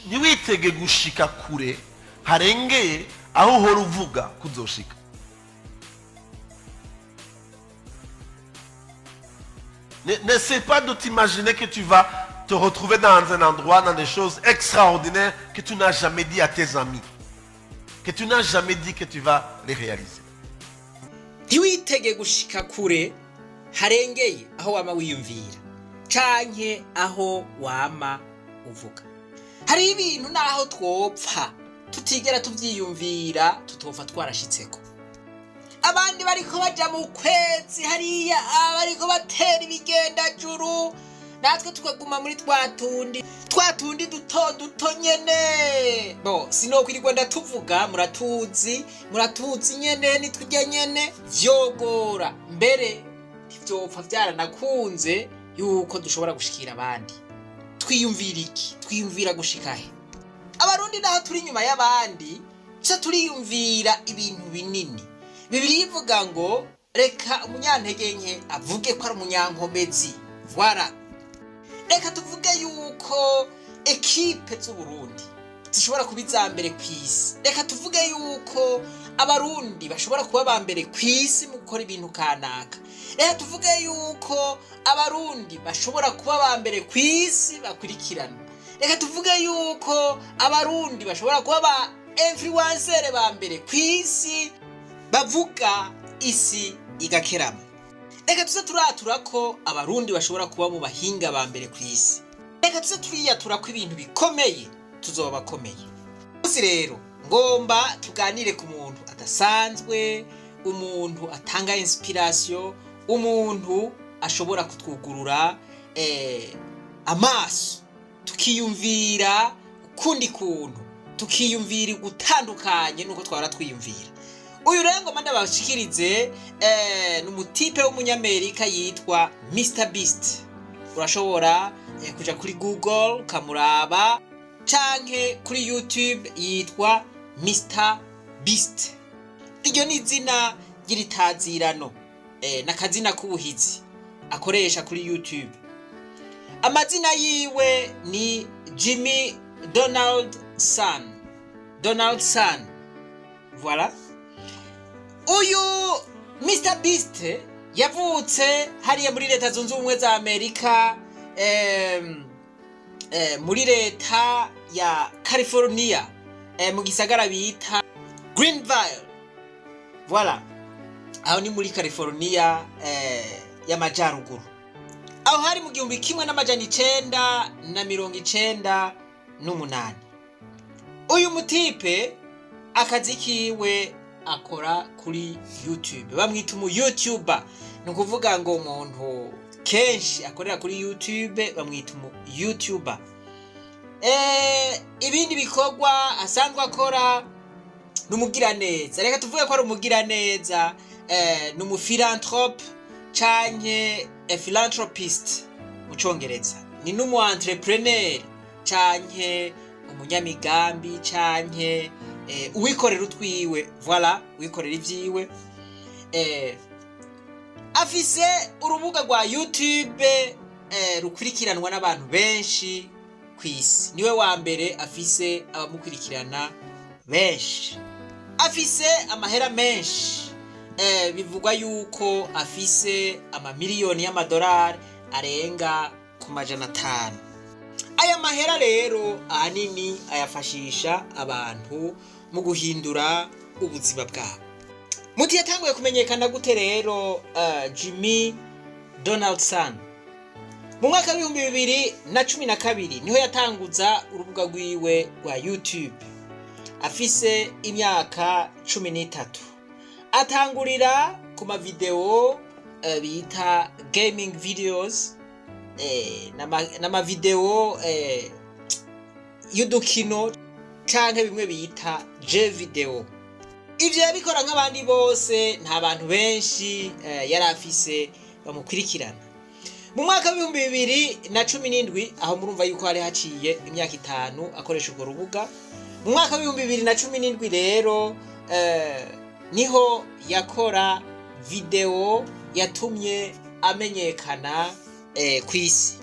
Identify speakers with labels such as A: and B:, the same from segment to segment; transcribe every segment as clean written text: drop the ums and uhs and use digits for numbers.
A: ntiwitege gushika kure harengeye aho uhora uvuga kuzoshika. N'essaie pas de t'imaginer que tu vas te retrouver dans un endroit, dans des choses extraordinaires que tu n'as jamais dit à tes amis, que tu n'as jamais dit que tu vas les réaliser.
B: ntiwitege gushika kure harengeye aho wama wiyumvira canke aho wama uvuga. Hari ibintu naho twopfa tutigera tuvyiyumvira tutopfa twarashitseko. Abandi bariko baja mu kwezi hariya, bariko batera ibigendajuru, natwe tukaguma muri twatundi duto nyene. Bo sinokwirirwa ndatuvuga, muratuzi nyene, nitujya nyene vyogora. Mbere ntivyopfa vyaranakunze yuko dushobora gushikira abandi. Twiyumvira iki? Twiyumvira gushikahe? Abarundi naho turi nyuma y'abandi, cyo turiyumvira ibintu binini. Bibiri ivuga ngo reka umunyantege nke avuge ko ari umunyankomezi. Voilà. Reka tuvuge yuko ekipe z'Uburundi zishobora kuba izambere kw'isi. Reka tuvuge yuko abarundi bashobora kuba bambere kw'isi mu gukora ibintu kanaka. Reka tuvuge yuko abarundi bashobora kuba bambere kw'isi bakurikirana. Reka tuvuge yuko abarundi bashobora kuba ba influencer bambere kw'isi bavuga isi igakerama. Reka tuze turatura ko abarundi bashobora kuba mu bahinga bambere kw'isi. Reka tuze turiyatura ko ibintu bikomeye tuzoba bakomeye. Uzi rero ngomba tuganire ku muntu adasanzwe, umuntu atanga inspiration, umuntu ashobora kutwugurura amaso tukiyumvira ukundi kuntu, tukiyumvira gutandukanye nuko twara twiyumvira. Uyu rero ngoma ndabashikirize n'umutipe w'umunyamerika yitwa Mr Beast. Urashobora kuja kuri Google ukamuraba canke kuri YouTube yitwa Mr Beast. Iryo ni izina ry'itazirano n'akazina k'ubuhizi akoresha kuri YouTube. Amazina yiwe ni Jimmy Donaldson. Voilà. Uyu Mr Beast yavutse hariya muri leta zunze ubumwe za Amerika, muri leta ya California, mu gisagara bita Greenville. Voilà. Aho ni muri California y'amajyaruguru. Aho hari mu 1998. Uyu mutipe akazi kiwe akora kuri YouTube. Bamwita umu YouTuber. Nukuvuga ngo umuntu kenshi akorera kuri YouTube bamwita umu YouTuber. Ibindi bikorwa asanzwe akora numugira neza. Reka tuvuge ko ari umugira neza, numu philanthrope canke philanthropist mu Congereza. Ni numu entrepreneur canke umunyamigambi canke uwikorera utwiwe. Voilà, uwikorera ivyiwe. Afise urubuga rwa YouTube rukurikiranwa n'abantu benshi kw'isi. Niwe wa mbere afise abamukurikirana benshi. Afise amahera menshi. Bivugwa yuko afise amamiliyoni y'amadolari arenga ku 500. Aya mahera rero ahanini ayafashisha abantu mu guhindura ubuzima bwabo. Muti yatanguye kumenyekana gute rero Jimmy Donaldson? Mu mwaka wa 2012 niho yatanguza urubuga rwiwe rwa YouTube. Afise imyaka 13. Atangurira ku ma video bita gaming videos, nama video y'udukino canke bimwe bita je video. Ivyo yabikora nk'abandi bose, nta bantu benshi yari afise bamukurikirana. Mu mwaka wa 2017 aho murumva yuko hari haciye imyaka 5 akoresha urwo rubuga. Mu mwaka wa 2017 rero niho yakora video yatumye amenyekana kw'isi.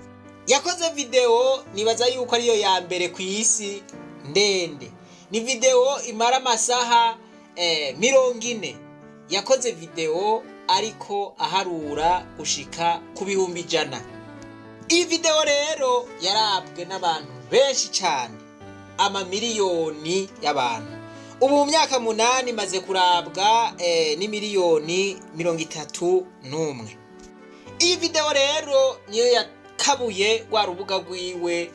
B: yakoze video nibaza yuko ariyo ya mbere ku isi ndende. Ni video imara amasaha 40. Yakoze video ariko aharura gushika ku bihumbi 100. Iyi video rero yarabwe n'abantu benshi cyane, amamiliyoni y'abantu. Ubu mu myaka 8 maze kurabwa ni miliyoni 31. Iyi video rero niyo yakabuye rwa rubuga rwiwe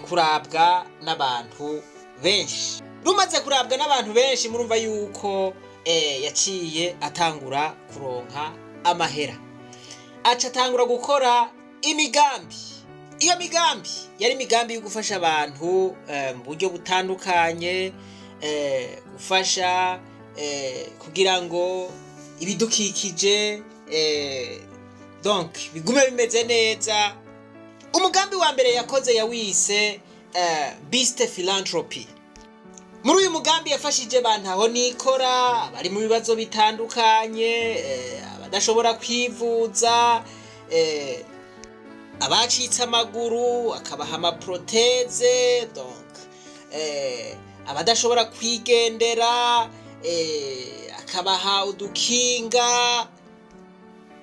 B: kurabwa n'abantu benshi. Rumaze kurabwa n'abantu benshi, murumva yuko yaciye atangura kuronka amahera, aca atangura gukora imigambi. Iyo migambi yari imigambi yo gufasha abantu mu buryo butandukanye, gufasha kugira ngo ibidukikije donc bigume bimeze neza. Umugambi wa mbere yakoze yawise Beast Philanthropy. Muri uyu mugambi yafashije abantu aho nikora, bari mu bibazo bitandukanye, abadashobora kwivuza, abacitse amaguru akabaha amaproteze, donc abadashobora kwigendera akabaha udukinga.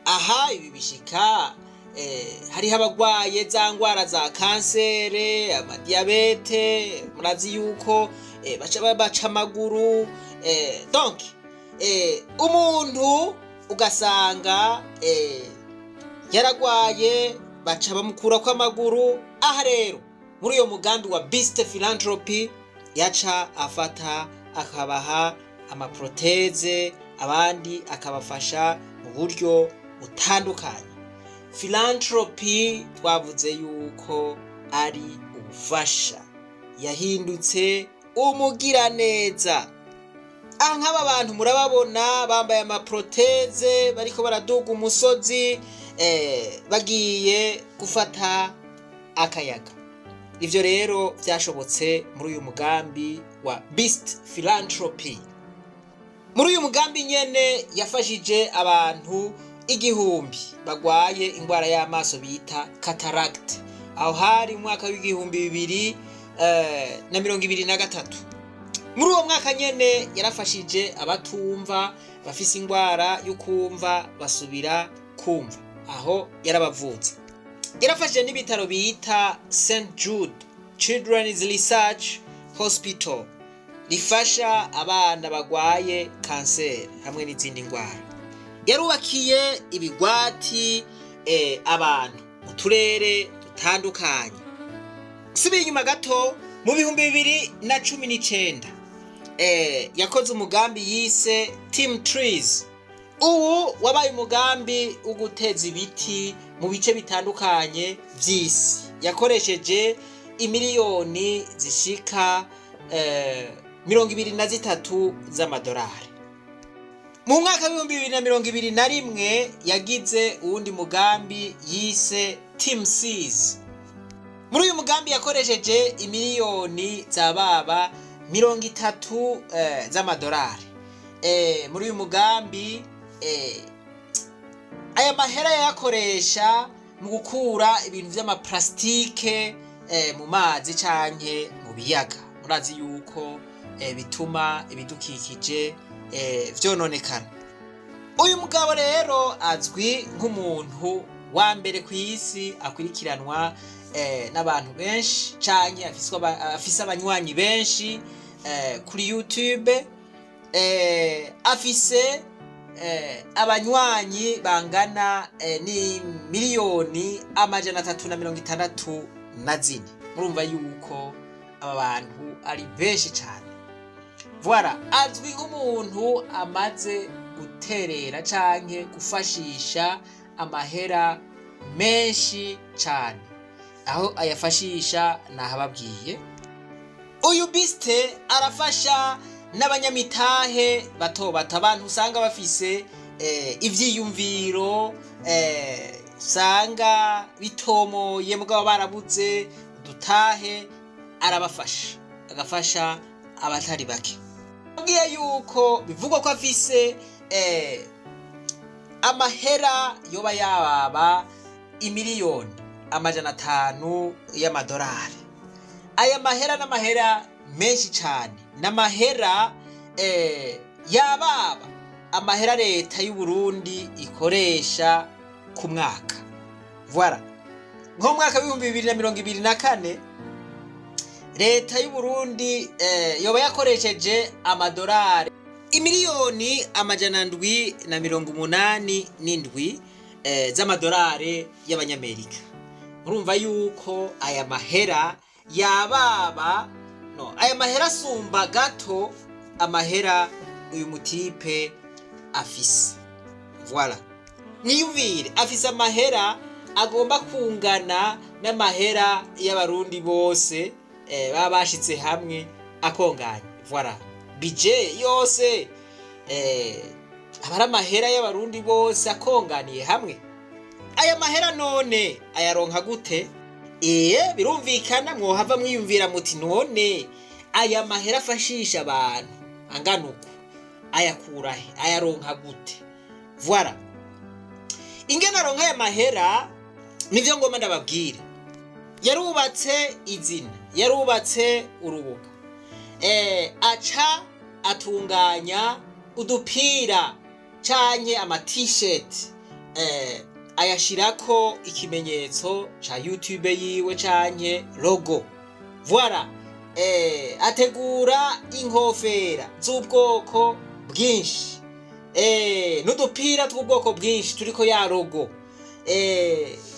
B: Aha ibi bishika hariho abagwaye za ngwara za kansere, amadiabete, murazi yuko baca amaguru, donc umuntu ugasanga yaragwaye baca bamukura kwa amaguru. Aha rero muri uyo mugambi wa Beast Philanthropy yaca afata akabaha amaproteze, abandi akabafasha mu buryo butandukanye. Philanthropy twavuze yuko ari ubufasha, yahindutse umugiraneza. Aha nk'aba bantu murababona bambaye amaproteze bariko baraduga umusozi bagiye gufata akayaga. Ivyo rero vyashobotse muri uyu mugambi wa Beast Philanthropy. Muri uyu mugambi nyene yafashije abantu 1000 bagwaye ingwara y'amaso bita cataract. Aho hari mwaka w'2023. Muri uwo mwaka nyene yarafashije abatumva bafise ingwara yo kumva basubira kumva, aho yarabavutse. Yarafashije n'ibitaro bita St. Jude Children's Research Hospital rifasha abana bagwaye kanseri hamwe n'izindi ngwara. Yarubakiye ibigwati abantu mu turere dutandukanye. Subiye inyuma gato mu 2019 yakoze umugambi yise Team Trees. Ubu wabaye umugambi uguteza ibiti mu bice bitandukanye vy'isi. Yakoresheje imiliyoni zishika 23 z'amadolari. Mu mwaka wa 2021 yagize uwundi mugambi yise Team Seas. Muri uyu mugambi yakoresheje imiliyoni zababa 30 z'amadolari. Muri uyu mugambi aya mahera yakoresha mu gukura ibintu vy'amaplastike mu mazi canke mu biyaga. Murazi yuko bituma ibidukikije vyononekana. Uyu mugabo rero azwi nk'umuntu wa mbere ku isi akwirikiranwa n'abantu benshi canke afise abanywanyi benshi kuri YouTube. Afise abanywanyi bangana ni miliyoni 364. Murumva yuko aba bantu ari benshi cyane. Voilà, azwi nk'umuntu amaze guterera canke gufashisha amahera menshi cyane. Aho ayafashisha nahababwiye. Uyu Beast arafasha n'abanyamitahe bato abantu usanga bafise ivyiyumviro usanga bitomoye mugabo barabuze dutahe, arabafasha agafasha abatari bake. Abwiye yuko bivugwa ko afise amahera yoba yababa imiliyoni 500 y'amadolari. Aya mahera n'amahera menshi cyane, n'amahera yababa amahera leta y'u Burundi ikoresha ku mwaka. Voilà, nko mwaka wa 2024 leta y'u Burundi yoba yakoresheje amadolari imiliyoni 787 z'amadolari y'abanyamerika. Murumva yuko aya mahera yababa aya mahera asumba gato amahera uyu mutipe afise. Voilà, niyumvire afise amahera agomba kungana n'amahera y'abarundi bose baba bashitse hamwe akonganye. Voilà, budget yose abari amahera y'abarundi bose akonganiye hamwe. Aya mahera none ayaronka gute? Birumvikana mwohava mwiyumvira muti none aya mahera afashisha abantu angana uko ayakurahe, ayaronka gute? Voilà, ingene aronka aya mahera nivyo ngoma ndababwire. Yarubatse izina, yarubatse urubuga, aca atunganya udupira canke ama t-shirt, ayashirako ikimenyetso ca YouTube yiwe canke logo. Voilà, ategura inkofera z'ubwoko bwinshi, n'udupira tw'ubwoko bwinshi turiko ya logo,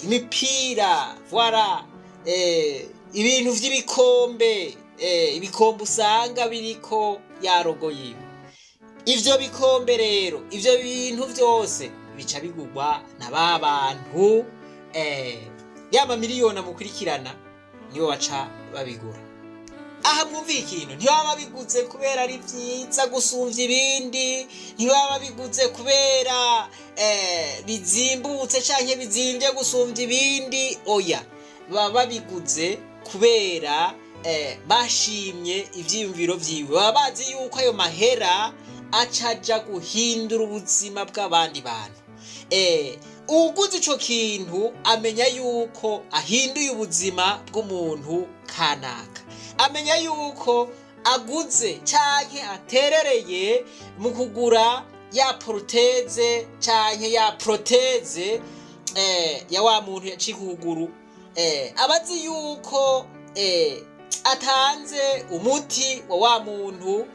B: imipira. Voilà, ibintu vy'ibikombe, ibikombe usanga biriko ya logo yiwe. Ivyo bikombe rero, ivyo bintu vyose bica bigurwa na babantu yama miliyoni mukurikirana nibo baca babigura. Aha mwumva ikintu, ntibaba biguze kubera ari vyiza gusumvya ibindi, ntibaba biguze kubera bizimbutse canke bizimvye gusumvya ibindi. Oya, baba biguze kubera bashimye ivyiyumviro vyiwe, baba bazi yuko ayo mahera acaja guhindura ubuzima bw'abandi bantu. Uguze ico kintu amenya yuko ahinduye ubuzima bw'umuntu kanaka, amenya yuko aguze canke aterereye mu kugura ya proteze canke ya proteze ya wa muntu yaciye ukuguru. Abazi yuko atanze umuti wa muntu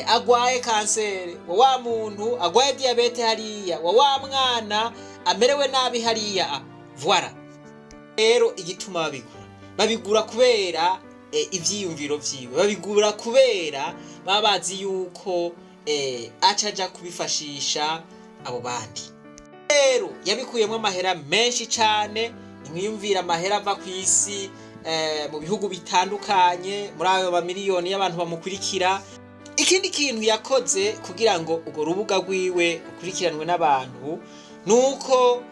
B: agwaye kanseri, wa muntu agwaye diabete hariya, wa mwana amerewe nabi hariya. Voilà, rero igituma babigura kubera ivyiyumviro vyiwe, babigura kubera baba bazi yuko acaja kubifashisha abo bandi. Rero yabikuyemo amahera menshi cane. Nimwiyumvira amahera ava kw'isi mu bihugu bitandukanye, muri ayo bamiliyoni y'abantu bamukurikira. Ikindi kintu yakoze kugira ngo urwo rubuga rwiwe ukurikiranwe n'abantu nuko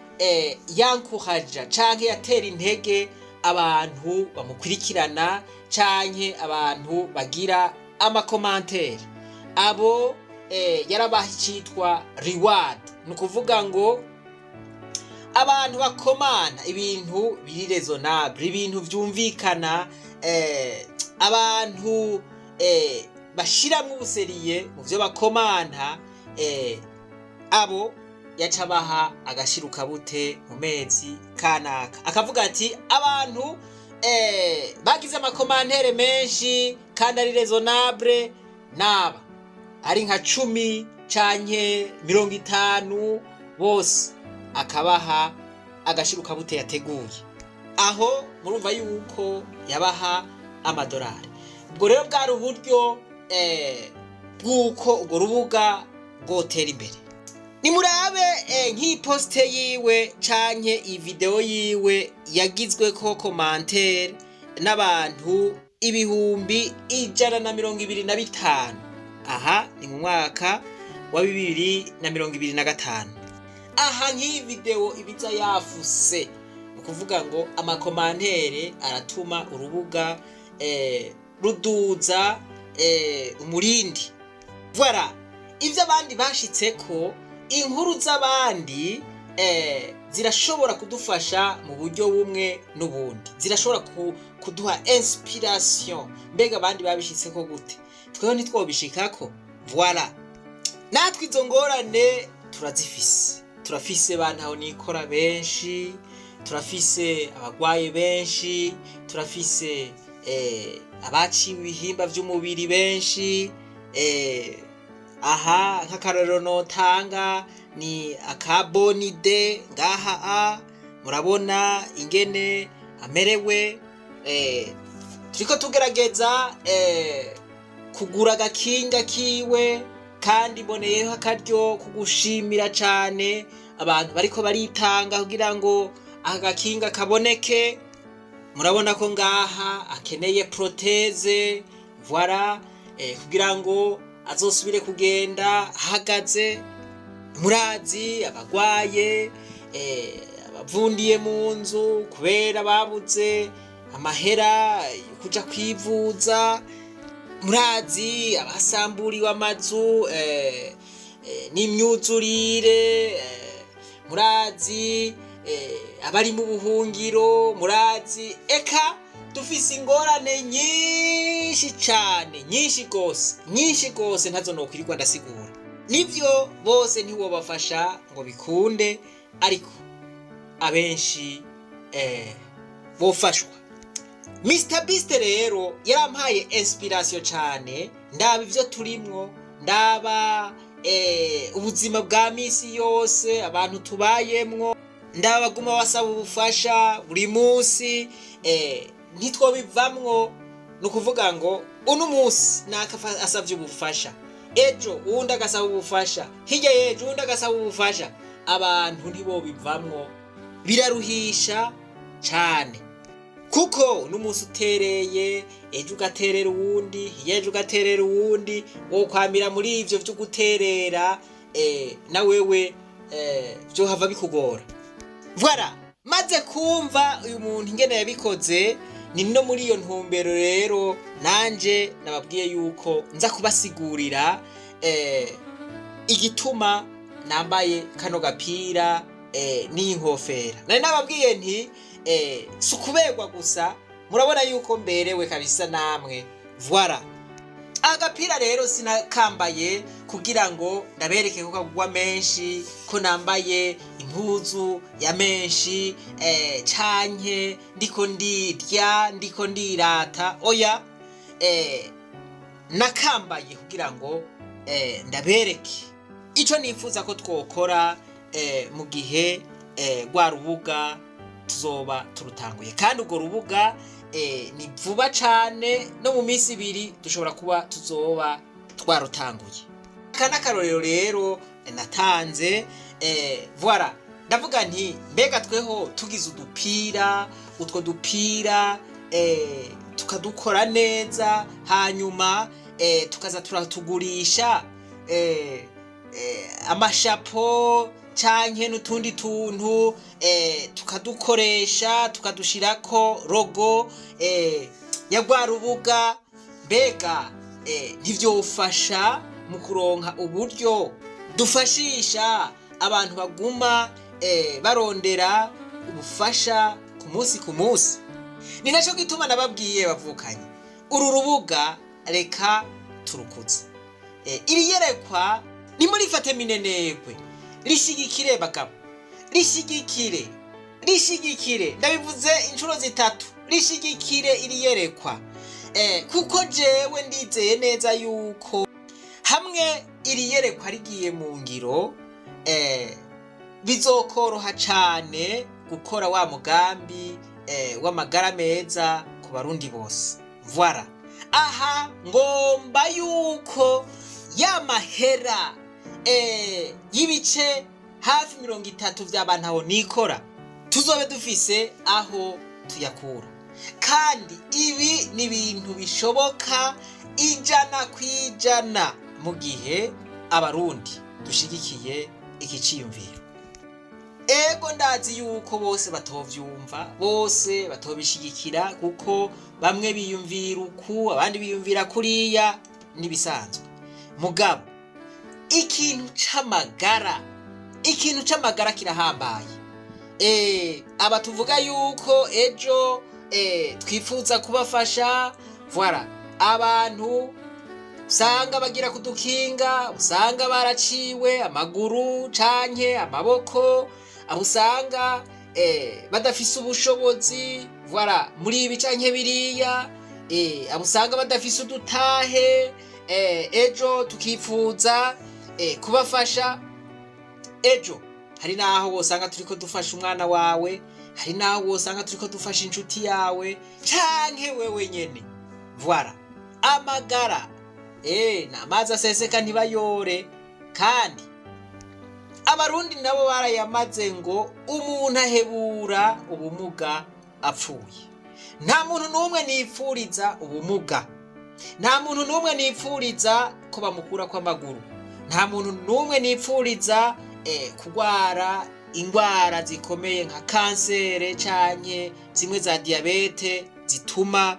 B: yankuhaja canke yatera intege abantu bamukurikirana canke abantu bagira amakomantere. Abo yarabaha icitwa reward, nukuvuga ngo abantu bakomana ibintu biri raisonnable, ibintu vyumvikana, abantu bashiramwe ubuseriye mu vyo bakomanta, abo yaca baha agashiruka bute mu mezi kanaka. Akavuga ati abantu bagize amakomantere menshi kandi ari raisonnable naba ari nka 10 canke 50 bose akabaha agashiruka bute yateguye. Aho murumva yuko yabaha amadolari. Ubwo rero bwari uburyo bw'uko urwo rubuga rwotera imbere. Nimurabe nk'iposte yiwe canke ivideo yiwe yagizweko commentaire n'abantu 125. Aha ni mu mwaka wa 2025. Aha nk'iyi video ibiza yafuse, ukuvuga ngo amakomantere aratuma urubuga ruduza umurindi. Voilà, ivyo abandi bashitseko, inkuru z'abandi zirashobora kudufasha mu buryo bumwe n'ubundi, zirashobora kuduha inspiration. Mbega abandi babishitseko gute? Tweho ntitwobishikako. Voilà, natwe izo ngorane turazifise. Turafise bantaho nikora benshi, turafise abagwaye benshi, turafise abaciwe ibihimba vy'umubiri benshi. Aha nk'akarorero notanga ni akabonide ngaha murabona ingene amerewe. Turiko tugerageza kugura agakinga kiwe, kandi boneyeho akaryo kugushimira cane abantu bariko baritanga kugira ngo agakinga kaboneke. Murabona ko ngaha akeneye proteze, voilà, kugira ngo azosubire kugenda ahagaze. Murazi abagwaye, abavundiye mu nzu kubera babuze amahera kuja kwivuza. Murazi abasamburiwe amazu n'imyuzurire. Murazi abari mu buhungiro. Murazi eka dufise ingorane nyinshi cane, nyinshi gose ntazo nokwirirwa ndasigura. Nivyo bose ntiwobafasha ngo bikunde, ariko abenshi bofashwa. Mr Beast rero yarampaye inspiration cane, ndaba ivyo turimwo, ndaba ubuzima bwa misi yose abantu tubayemwo, ndaba baguma basaba ubufasha buri munsi. Ntitwobivamwo, nukuvuga ngo uno munsi naka asavye ubufasha, ejo uwundi agasaba ubufasha, hirya yejo uwundi agasaba ubufasha. Abantu ntibobivamwo, biraruhisha cane, kuko uno munsi utereye, ejo ugaterera uwundi, hirya ejo ugaterera uwundi, wokwamira muri ivyo vyo guterera na wewe vyohava bikugora. Voilà, maze kumva uyu muntu ingene yabikoze, ni no muri iyo ntumbero rero nanje nababwiye yuko nza kubasigurira igituma nambaye kano gapira n'inkofera. Nari nababwiye nti sukuberwa gusa, murabona yuko mberewe kabisa namwe. Voilà, agapira rero sinakambaye kugira ngo ndabereke ko kagwa menshi, ko nambaye impuzu ya menshi, canke ndiko ndirya, ndiko ndirata. Oya, nakambaye kugira ngo ndabereke ico nifuza ko twokora mu gihe rwa rubuga tuzoba turutanguye. Kandi urwo rubuga ni vuba cane, no mu minsi ibiri dushobora kuba tuzoba twarutanguye. Kana karorero rero natanze. Voilà, ndavuga nti mbega tweho tugize udupira, utwo dupira tukadukora neza, hanyuma tukaza turatugurisha amashapo canke n'utundi tuntu, tukadukoresha tukadushirako logo ya rwa rubuga. Mbega ntivyofasha mu kuronka uburyo dufashisha abantu baguma barondera ubufasha ku munsi. Ni naco gituma nababwiye bavukanye, uru rubuga reka turukuze. Iri yerekwa nimurifate minenegwe, rishigikire bagabo, rishigikire, ndabivuze inshuro zitatu, rishigikire iri yerekwa. Kuko jewe ndizeye neza yuko hamwe iri yerekwa rigiye mu ngiro, bizokoroha cane gukora wa mugambi w'amagara meza ku barundi bose. Voilà, aha ngomba yuko yamahera y'ibice hafi 30 vy'abantu aho nikora tuzobe dufise aho tuyakura. Kandi ibi ni ibintu bishoboka 100% mu gihe abarundi dushigikiye iki ciyumviro. Ego ndazi yuko bose batovyumva, bose batobishigikira, kuko bamwe biyumvira uku, abandi biyumvira kuriya, nibisanzwe. Mugabo ikintu c'amagara ikintu c'amagara kirahambaye. Aba tuvuga yuko ejo twifuza kubafasha, voilà, abantu usanga bagira kudukinga, usanga baraciwe amaguru canke amaboko, abo usanga badafise ubushobozi, voilà, muri ibi canke biriya, abo usanga badafise udutahe, ejo tukifuza kubafasha. Ejo hari naho wosanga turiko dufasha umwana wawe, hari naho wosanga turiko dufasha inshuti yawe canke wewe nyene, voilà. Amagara n'amazi aseseka ntibayore, kandi abarundi nabo barayamaze ngo umuntu ahebura ubumuga apfuye. Nta muntu n'umwe nipfuriza ubumuga, nta muntu n'umwe nipfuriza ko bamukura kw'amaguru, nta muntu n'umwe nipfuriza kugwara ingwara zikomeye nka kansere canke zimwe za diabete zituma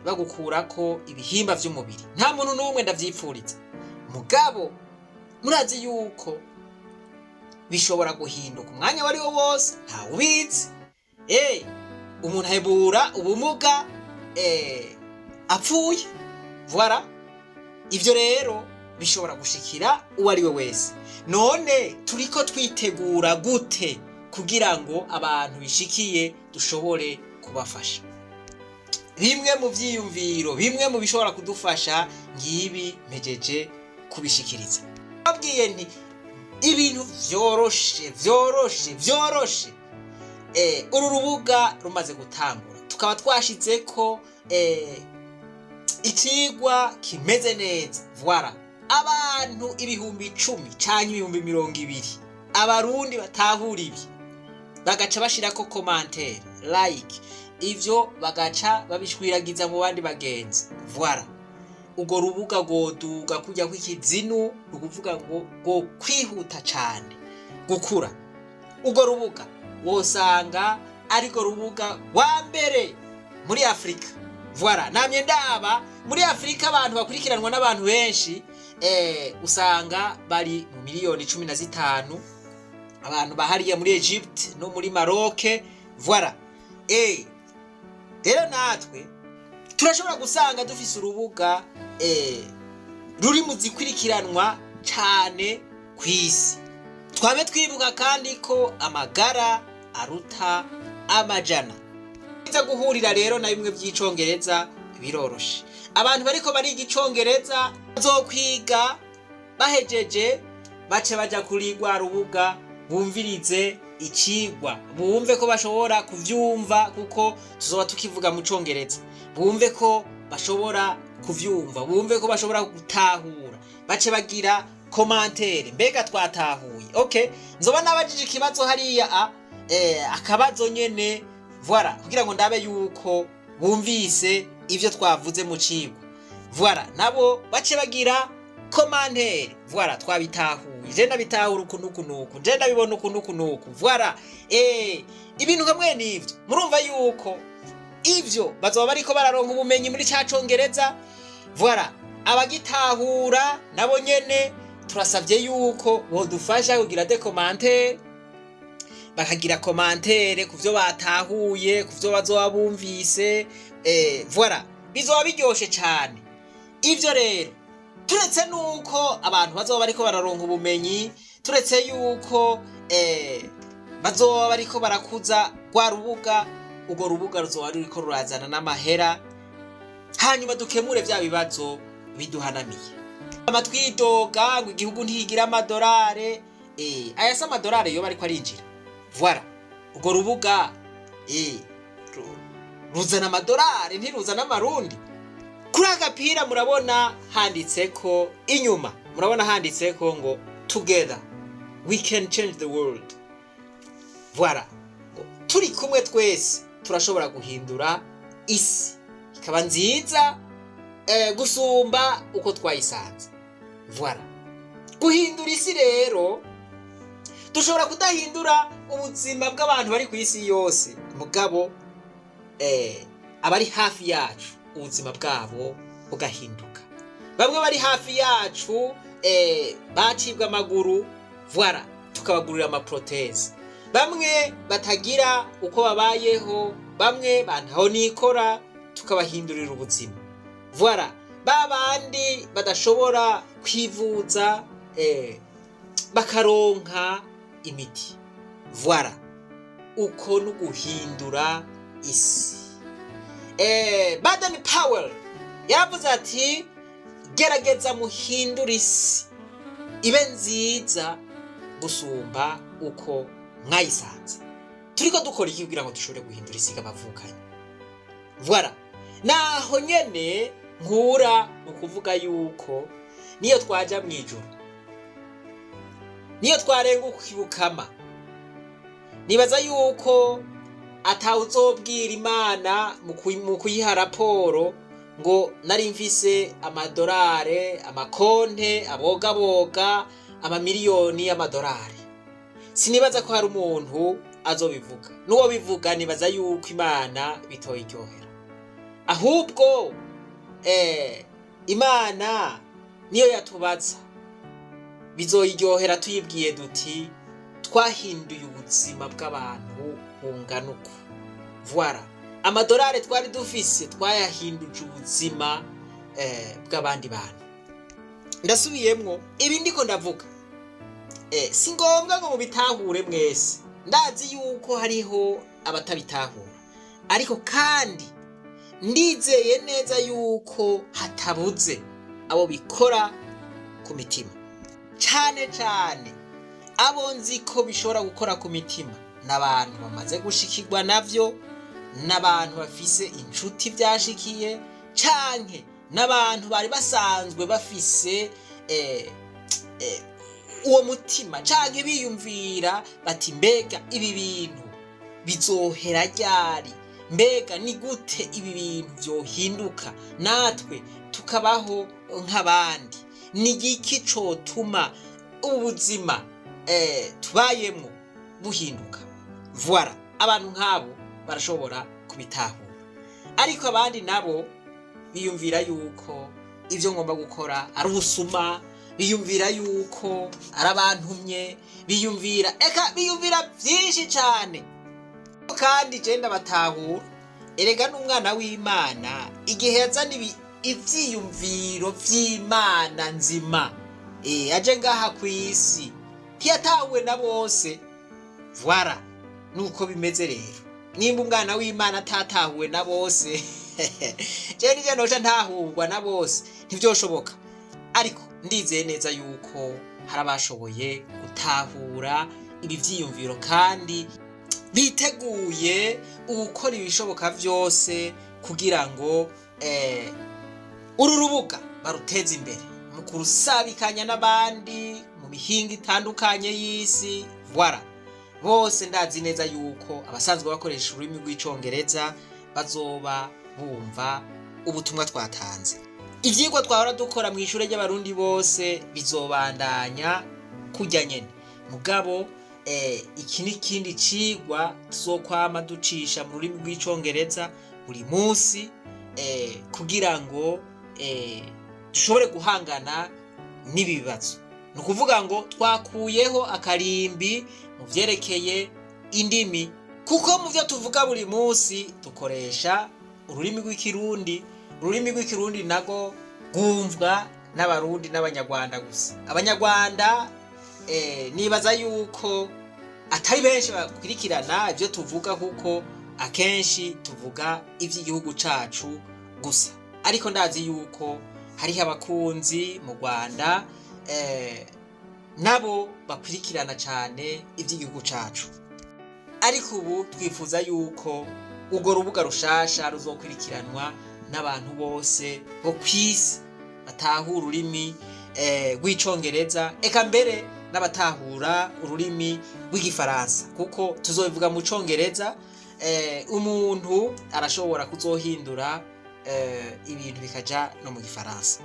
B: bagukurako ibihimba vy'umubiri. Nta muntu n'umwe ndavyipfuriza, mugabo murazi yuko bishobora guhinduka umwanya wari wo wose, nta ubizi. Umuntu ahebura ubumuga apfuye, voilà. Ivyo rero bishobora gushikira uwo ari we wese. None turiko twitegura gute kugira ngo abantu bishikiye dushobore kubafasha? Bimwe mu vyiyumviro, bimwe mu bishobora kudufasha ngibi mpejeje kubishikiriza. Babwiye nti ibintu vyoroshe. Uru rubuga rumaze gutangura, tukaba twashizeko ikigwa kimeze neza, voilà. Abantu ibihumbi 10 canke ibihumbi 20 abarundi batahura ibi bagaca bashirako commentaire, like, ivyo bagaca babishwiragiza mu bandi bagenzi, voilà. Ugo rubuga goduga kujya kw'ikizinu, ukuvuga ngo kwihuta cane gukura. Ugo rubuga wosanga ariko rubuga wa mbere muri Afrika, voilà. Namye ndaba muri Afrika abantu bakurikiranwa n'abantu benshi, usanga bari mu miliyoni 15 abantu bahariye muri Egypt no muri Maroc, voilà. Rero natwe turashobora gusanga dufise urubuga ruri mu zikwirikiranwa cyane kw'isi. Twabe twibuka kandi ko amagara aruta amajana. Iza guhurira rero na bimwe by'icongereza biroroshe. Abantu bariko bariga icongereza bazokwiga, bahejeje bace baja kuri rwa rubuga bumvirize ikigwa, bumve ko bashobora kuvyumva kuko tuzoba tukivuga mu congereza, bumve ko bashobora kuvyumva, bumve ko bashobora gutahura, bace bagira commentaire, mbega twatahuye. Okay, nzoba nabajije ikibazo hariya akabazo nyene, voilà, kugira ngo ndabe yuko bumvise ivyo twavuze mu cigwa, voilà. Nabo bace bagira commentaire, voilà, twabitahuye, je nabitahura ukunuku, je nabibona ukunuku, voilà. Ibintu kamwe n'ivyo murumva yuko ivyo bazoba bariko bararonka ubumenyi muri ca congereza, voilà. Abagitahura nabo nyene turasavye yuko bodufasha kugira de commentaire, bakagira commentaire kuvyo batahuye, kuvyo bazoba bumvise, voilà. Bizoba biryoshe cyane. Ivyo rero turetse nuko abantu bazoba bariko bararonka ubumenyi, turetse yuko bazoba bariko barakuza rwa rubuga, ugo rubuga ruzoba ruriko rurazana n'amahera, hanyuma dukemure vya bibazo biduhanamiye. Amatwidoga ngo igihugu ntigira amadolare, aya sa amadolare yo bariko arinjira, voilà. Ugo rubuga ruzana amadolare ntiruzana amarundi. Kuri agapira murabona handitseko inyuma, murabona handitseko ngo together we can change the world, voilà. Turi kumwe twese turashobora guhindura isi ikaba nziza gusumba uko twayisanze, voilà. Guhindura isi rero dushobora kudahindura ubuzima bw'abantu bari ku isi yose, mugabo abari hafi yacu ubuzima bwabo bugahinduka. Bamwe bari hafi yacu bacibwa amaguru, voilà, tukabagurira amaproteze, bamwe batagira uko babayeho, bamwe bantaho nikora tukabahindurira ubuzima. Voilà, babandi badashobora kwivuza bakaronka imiti. Voilà, uko nuguhindura isi. Baden Powell yavuze ati gerageza muhindura isi ibe nziza gusumba uko mwayisanze. Turiko dukora iki kugira ngo dushobore guhindura isi kabavukanye? Voilà, naho nyene nkura ukuvuga yuko niyo twaja mwijuru, niyo twarenguka ukibukama, nibaza yuko atawuzobwira Imana mu kuyiha raporo ngo nari mfise amadolare, amakonte abogaboga amamiliyoni y'amadolari. Sinibaza ko hari umuntu azobivuga, nuwo bivuga nibaza yuko Imana bitoyiryohera. Ahubwo Imana niyo yatubaza, bizoyiryohera tuyibwiye duti twahinduye ubuzima bw'abantu bungana uko. Voilà, amadolari twari dufise twayahinduje ubuzima bw'abandi bantu. Ndasubiyemwo, ibi ndiko ndavuga si ngombwa ngo mubitahure mwese, ndazi yuko hariho abatabitahura, ariko kandi ndizeye neza yuko hatabuze abo bikora ku mitima. Cane cane abo nzi ko bishobora gukora ku mitima n'abantu bamaze gushikirwa navyo, n'abantu bafise inshuti byashikiye, canke n'abantu bari basanzwe bafise uwo mutima, canke biyumvira bati mbega ibi bintu bizohera ryari, mbega ni gute ibi bintu byohinduka natwe tukabaho nk'abandi, ni igiki cotuma ubuzima tubayemwo buhinduka. Voilà, abantu nk'abo barashobora kubitahura, ariko abandi nabo biyumvira yuko ibyo ngomba gukora ari ubusuma, biyumvira yuko ari abantumye, biyumvira byinshi cyane. Kandi je ndabatahura, erega n'umwana w'Imana igihe yazana ivyiyumviro vy'Imana nzima aje ngaha kw'isi ntiyatahuwe na bose. Voilà, nuko bimeze rero. Nimba umwana w'Imana atatahuwe na bose je nije noca ntahurwa na bose, ntivyoshoboka. Ariko ndizeye neza yuko hari abashoboye gutahura ibi vyiyumviro kandi biteguye gukora ibishoboka vyose kugira ngo uru rubuga baruteze imbere mu kurusabikanya n'abandi mu mihinga itandukanye y'isi. Voilà, bose ndazi neza yuko abasanzwe bakoresha ururimi rw'icongereza bazoba bumva ubutumwa twatanze. Ivyigwa twahora dukora mu ishure ry'abarundi bose bizobandanya kujya nyene, mugabo iki n'ikindi cigwa tuzokwama ducisha mu rurimi rw'icongereza buri munsi kugira ngo dushobore guhangana n'ibibazo. Ni ukuvuga ngo twakuyeho akarimbi mu vyerekeye indimi, kuko mu vyo tuvuga buri munsi dukoresha ururimi rw'ikirundi. Ururimi rw'ikirundi nago rwumvwa n'abarundi n'abanyarwanda gusa. Abanyarwanda nibaza yuko atari benshi bakurikirana ibyo tuvuga, kuko akenshi tuvuga iby'igihugu cacu gusa, ariko ndazi yuko hariho abakunzi mu Rwanda nabo bakurikirana cyane iby'igihugu cacu. Ariko ubu twifuza yuko urwo rubuga rushasha ruzokurikiranwa n'abantu bose bo kw'isi batahura ururimi rw'icongereza, eka mbere n'abatahura ururimi rw'igifaransa, kuko tuzobivuga mu congereza. Umuntu arashobora kuzohindura ibintu bikaja no mu gifaransa.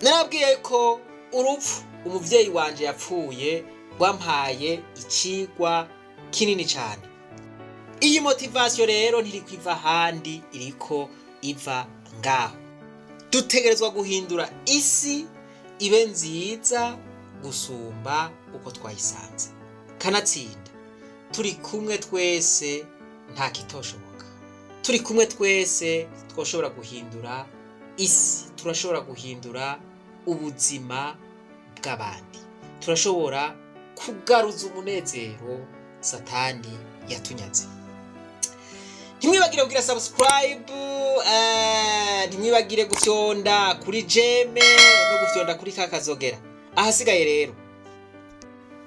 B: Narabwiye ko urupfu umuvyeyi wanje yapfuye rwampaye icigwa kinini cyane. Iyi motivation rero ntiri kwiva handi, iriko iva ngaho. Dutegerezwa guhindura isi ibe nziza gusumba uko twayisanze. kanatsinda turi kumwe twese nta kitoshoboka, turi kumwe twese twoshobora guhindura isi, turashobora guhindura ubuzima bw'abandi, turashobora kugaruza umunezero satani yatunyaze. Ntimwibagire kugira subscribe, ntimwibagire gufyonda kuri jeme no gufyonda kuri kakazogera. Ahasigaye rero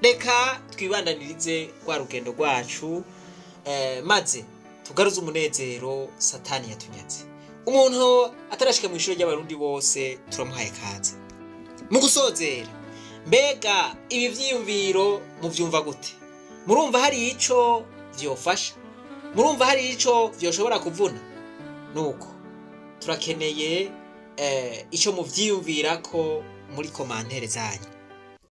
B: reka twibandanirize rwa rugendo rwacu, maze tugaruze umunezero satani yatunyaze. Umuntu atarashika mu ishuri ry'abarundi bose turamuhaye kaze. Mu gusozera, mbega ibi vyiyumviro muvyumva gute? Murumva hari ico vyofasha? Murumva hari ico vyoshobora kuvuna? Nuko turakeneye ico muvyiyumvirako muri komantere zanyu.